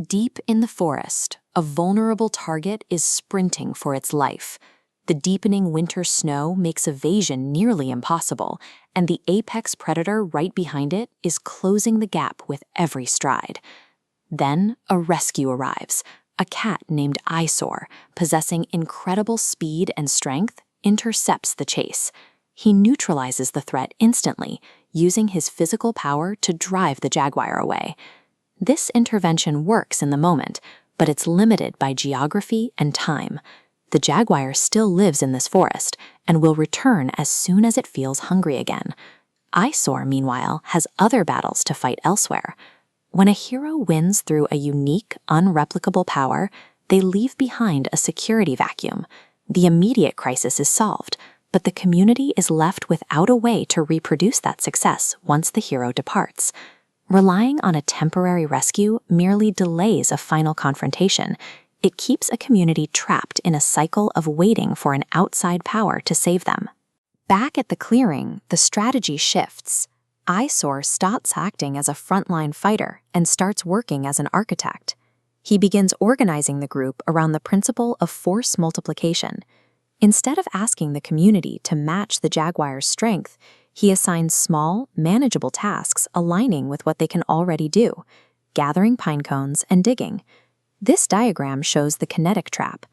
Deep in the forest, a vulnerable target is sprinting for its life. The deepening winter snow makes evasion nearly impossible, and the apex predator right behind it is closing the gap with every stride. Then a rescue arrives. A cat named Eyesore, possessing incredible speed and strength, intercepts the chase. He neutralizes the threat instantly, using his physical power to drive the jaguar away. This intervention works in the moment, but it's limited by geography and time. The jaguar still lives in this forest and will return as soon as it feels hungry again. Eyesore, meanwhile, has other battles to fight elsewhere. When a hero wins through a unique, unreplicable power, they leave behind a security vacuum. The immediate crisis is solved, but the community is left without a way to reproduce that success once the hero departs. Relying on a temporary rescue merely delays a final confrontation. It keeps a community trapped in a cycle of waiting for an outside power to save them. Back at the clearing, the strategy shifts. Eyesore stops acting as a frontline fighter and starts working as an architect. He begins organizing the group around the principle of force multiplication. Instead of asking the community to match the jaguar's strength, he assigns small, manageable tasks aligning with what they can already do, gathering pine cones and digging. This diagram shows the kinetic trap.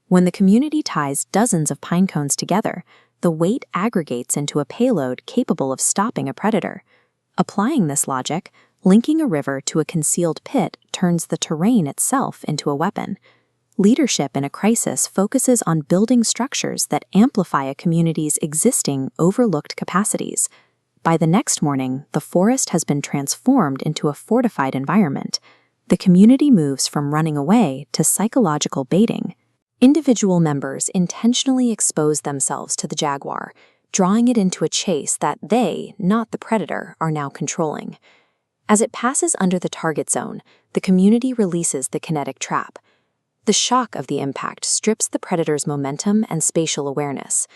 When the community ties dozens of pine cones together, the weight aggregates into a payload capable of stopping a predator. Applying this logic, linking a river to a concealed pit turns the terrain itself into a weapon. Leadership in a crisis focuses on building structures that amplify a community's existing, overlooked capacities. By the next morning, the forest has been transformed into a fortified environment. The community moves from running away to psychological baiting. Individual members intentionally expose themselves to the jaguar, drawing it into a chase that they, not the predator, are now controlling. As it passes under the target zone, the community releases the kinetic trap. The shock of the impact strips the predator's momentum and spatial awareness.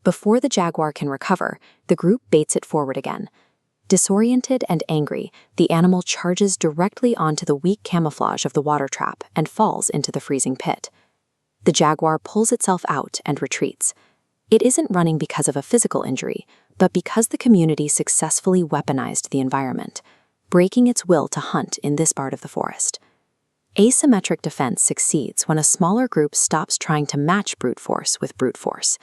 Before the jaguar can recover, the group baits it forward again. Disoriented and angry, the animal charges directly onto the weak camouflage of the water trap and falls into the freezing pit. The jaguar pulls itself out and retreats. It isn't running because of a physical injury, but because the community successfully weaponized the environment, breaking its will to hunt in this part of the forest. Asymmetric defense succeeds when a smaller group stops trying to match brute force with brute force.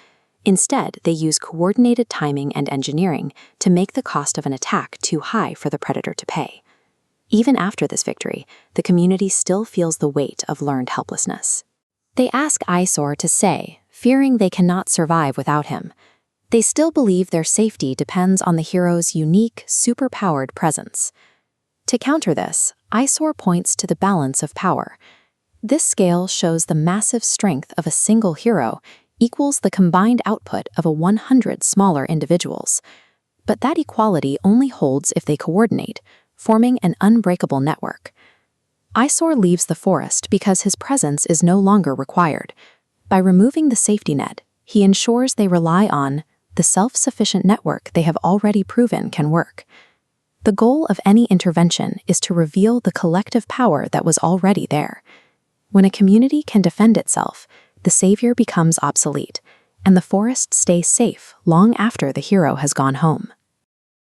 Instead, they use coordinated timing and engineering to make the cost of an attack too high for the predator to pay. Even after this victory, the community still feels the weight of learned helplessness. They ask Eyesore to stay, fearing they cannot survive without him. They still believe their safety depends on the hero's unique, superpowered presence. To counter this, Eyesore points to the balance of power. This scale shows the massive strength of a single hero equals the combined output of 100 smaller individuals. But that equality only holds if they coordinate, forming an unbreakable network. Eyesore leaves the forest because his presence is no longer required. By removing the safety net, he ensures they rely on the self-sufficient network they have already proven can work. The goal of any intervention is to reveal the collective power that was already there. When a community can defend itself, the savior becomes obsolete, and the forest stays safe long after the hero has gone home.